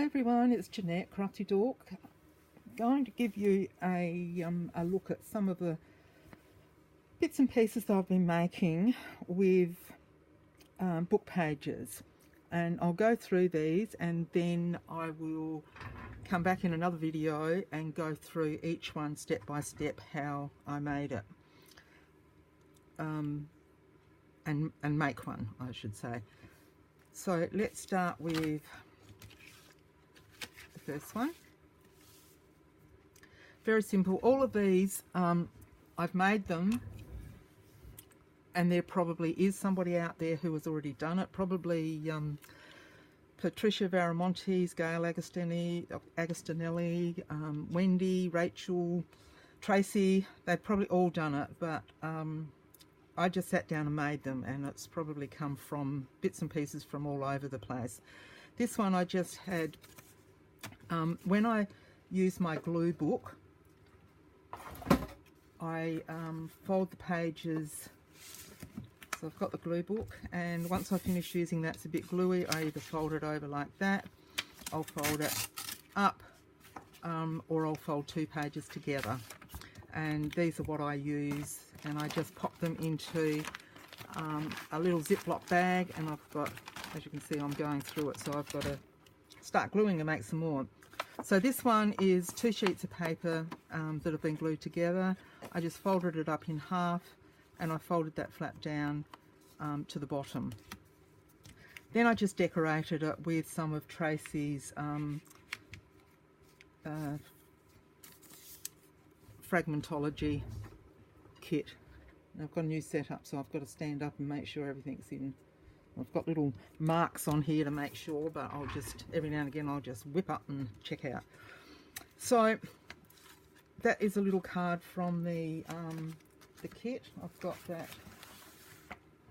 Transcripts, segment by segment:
Hi everyone, it's Jeanette, Crafty Dork. Going to give you a look at some of the bits and pieces that I've been making with book pages, and I'll go through these and then I will come back in another video and go through each one step by step how I made it, and make one, I should say. So let's start with first one. Very simple. All of these I've made them, and there probably is somebody out there who has already done it, probably Patricia Varamontes, Gail Agostinelli, Wendy, Rachel, Tracy. They've probably all done it, but I just sat down and made them, and it's probably come from bits and pieces from all over the place. This one I just had when I use my glue book, I fold the pages. So I've got the glue book, and once I finish using that, it's a bit gluey, I either fold it over like that, I'll fold it up, or I'll fold two pages together. And these are what I use, and I just pop them into a little Ziploc bag, and I've got, as you can see, I'm going through it, so I've got to start gluing and make some more. So this one is 2 sheets of paper that have been glued together. I just folded it up in half, and I folded that flap down to the bottom. Then I just decorated it with some of Tracy's fragmentology kit. And I've got a new setup, so I've got to stand up and make sure everything's in. I've got little marks on here to make sure, but I'll just, every now and again, I'll just whip up and check out. So that is a little card from the kit. I've got that,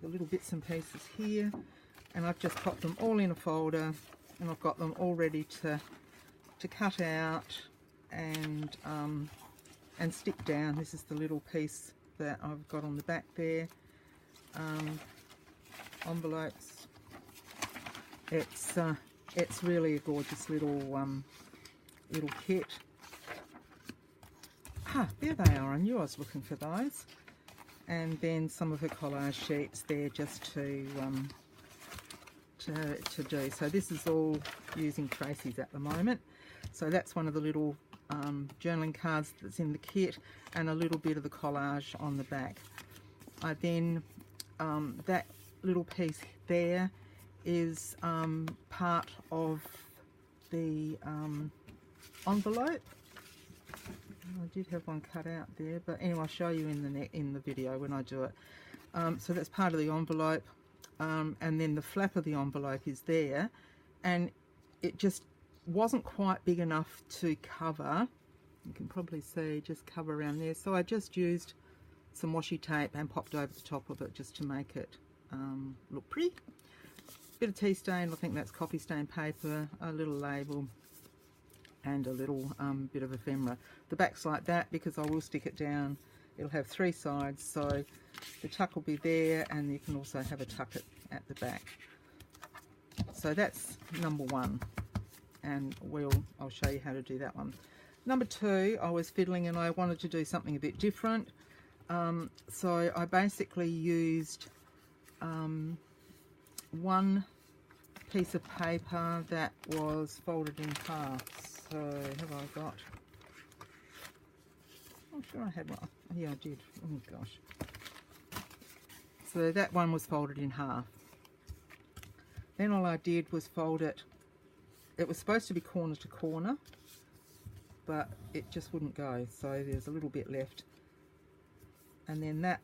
the little bits and pieces here, and I've just popped them all in a folder, and I've got them all ready to cut out and stick down. This is the little piece that I've got on the back there. Envelopes. It's really a gorgeous little kit. Ah, there they are. I knew I was looking for those. And then some of her collage sheets there just to do. So this is all using Tracy's at the moment. So that's one of the little journaling cards that's in the kit, and a little bit of the collage on the back. I then that little piece there is part of the envelope. I did have one cut out there, but anyway, I'll show you in the video when I do it. So that's part of the envelope, and then the flap of the envelope is there, and it just wasn't quite big enough to cover. You can probably see, just cover around there, so I just used some washi tape and popped over the top of it just to make it look pretty. Bit of tea stain, I think that's coffee stain paper, a little label, and a little bit of ephemera. The back's like that because I will stick it down. It'll have 3 sides, so the tuck will be there, and you can also have a tuck at the back. So that's number 1, and I'll show you how to do that one. Number 2, I was fiddling and I wanted to do something a bit different. So I basically used one piece of paper that was folded in half. So have I got, I'm sure I had one. Yeah, I did. Oh gosh. So that one was folded in half. Then all I did was fold it. It was supposed to be corner to corner, but it just wouldn't go, so there's a little bit left. And then that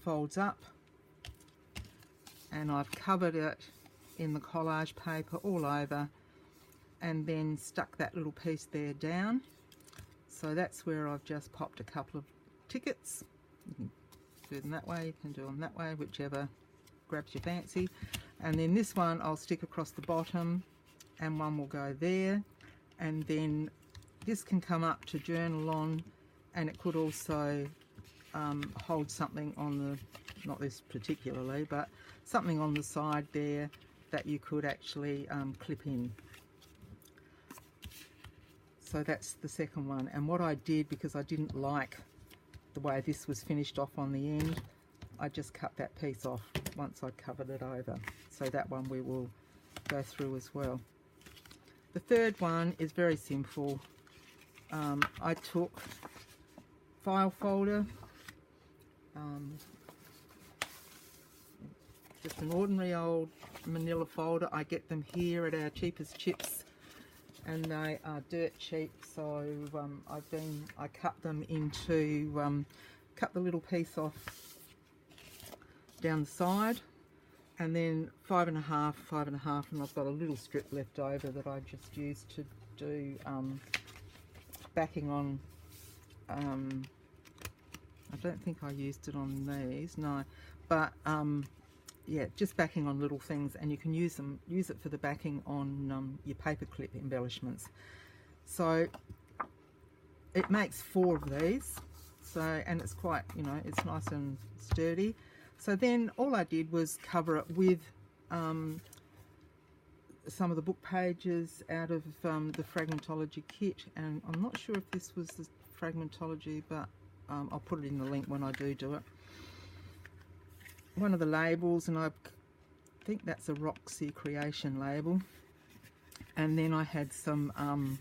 folds up, and I've covered it in the collage paper all over, and then stuck that little piece there down. So that's where I've just popped a couple of tickets. You can do them that way, you can do them that way, whichever grabs your fancy. And then this one I'll stick across the bottom, and one will go there, and then this can come up to journal on, and it could also hold something on the, not this particularly, but something on the side there that you could actually clip in. So that's the second one. And what I did, because I didn't like the way this was finished off on the end, I just cut that piece off once I covered it over. So that one we will go through as well. The third one is very simple. I took file folder, just an ordinary old manila folder. I get them here at our Cheapest Chips, and they are dirt cheap. So I cut them into, cut the little piece off down the side, and then 5.5, 5.5, and I've got a little strip left over that I just used to do backing on. I don't think I used it on these, no, but yeah, just backing on little things, and you can use it for the backing on your paperclip embellishments. So it makes 4 of these, so, and it's quite, you know, it's nice and sturdy. So then all I did was cover it with some of the book pages out of the Fragmentology kit, and I'm not sure if this was the Fragmentology, but I'll put it in the link when I do it. One of the labels, and I think that's a Roxy Creation label, and then I had some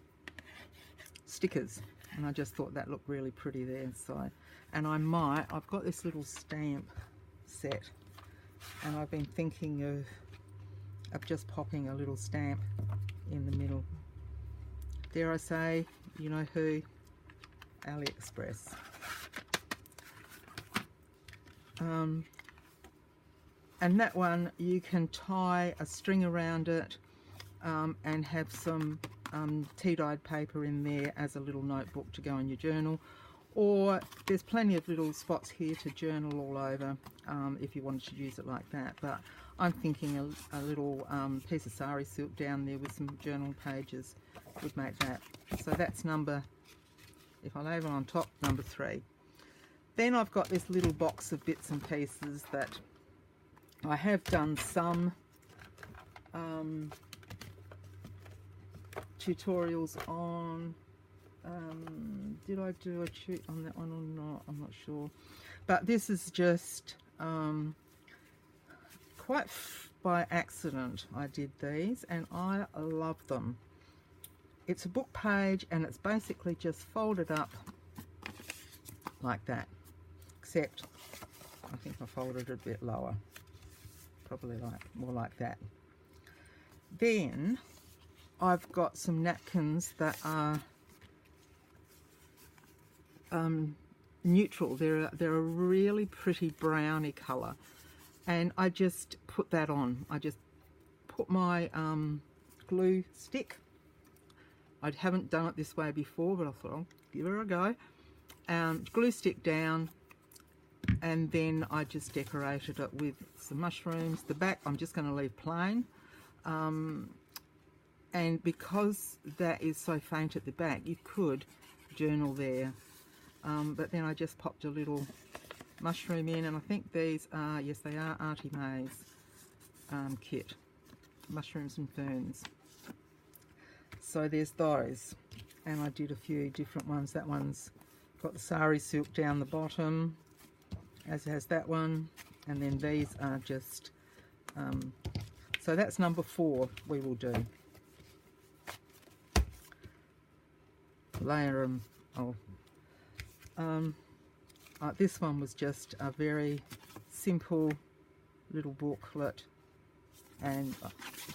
stickers, and I just thought that looked really pretty there. So, and I've got this little stamp set, and I've been thinking of just popping a little stamp in the middle. Dare I say, you know who? AliExpress. And that one you can tie a string around it and have some tea-dyed paper in there as a little notebook to go in your journal, or there's plenty of little spots here to journal all over if you wanted to use it like that. But I'm thinking a little piece of sari silk down there with some journal pages would make that. So that's number, if I lay it on top, number 3. Then I've got this little box of bits and pieces that I have done some tutorials on. Did I do a shoot on that one or not? I'm not sure. But this is just quite by accident I did these, and I love them. It's a book page, and it's basically just folded up like that, except I think I folded it a bit lower, probably like more like that. Then I've got some napkins that are neutral. They're a really pretty browny colour, and I just put that on. I just put my glue stick. I haven't done it this way before, but I thought I'll give it a go. Glue stick down, and then I just decorated it with some mushrooms. The back I'm just going to leave plain, and because that is so faint at the back, you could journal there, but then I just popped a little mushroom in, and I think these are, yes they are, Auntie May's kit, mushrooms and ferns. So there's those, and I did a few different ones. That one's got the sari silk down the bottom, as has that one, and then these are just so that's number 4 we will do. Layer them. This one was just a very simple little booklet, and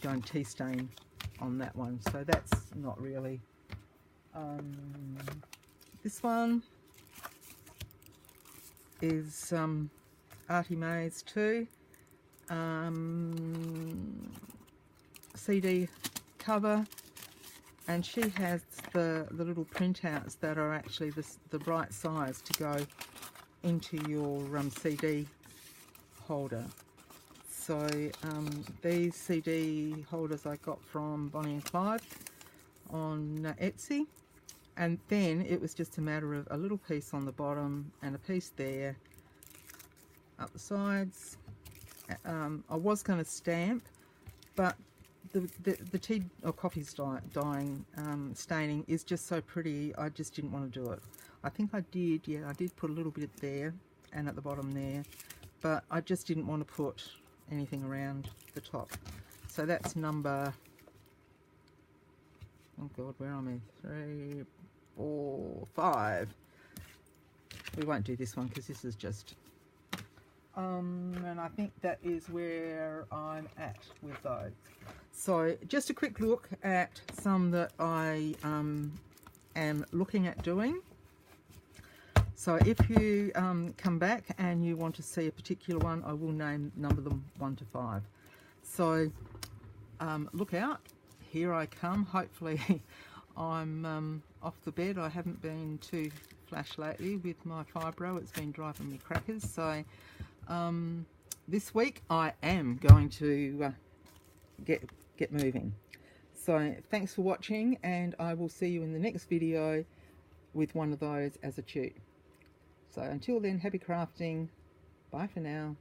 going tea stain on that one, so that's not really. This one is Auntie May's too, CD cover, and she has the little printouts that are actually the right size to go into your CD holder. So these CD holders I got from Bonnie and Clyde on Etsy, and then it was just a matter of a little piece on the bottom and a piece there up the sides. I was going to stamp, but the tea or coffee's dyeing, staining is just so pretty. I just didn't want to do it. I think I did, yeah, I did put a little bit there and at the bottom there, but I just didn't want to put anything around the top. So that's number, oh God, where am I? 3, 4, 5. We won't do this one because this is just, and I think that is where I'm at with those. So just a quick look at some that I am looking at doing. So if you come back and you want to see a particular one, I will number them 1 to 5. So look out, here I come. Hopefully I'm off the bed. I haven't been too flash lately with my fibro. It's been driving me crackers. So this week I am going to get moving. So thanks for watching, and I will see you in the next video with one of those as a tube. So until then, happy crafting. Bye for now.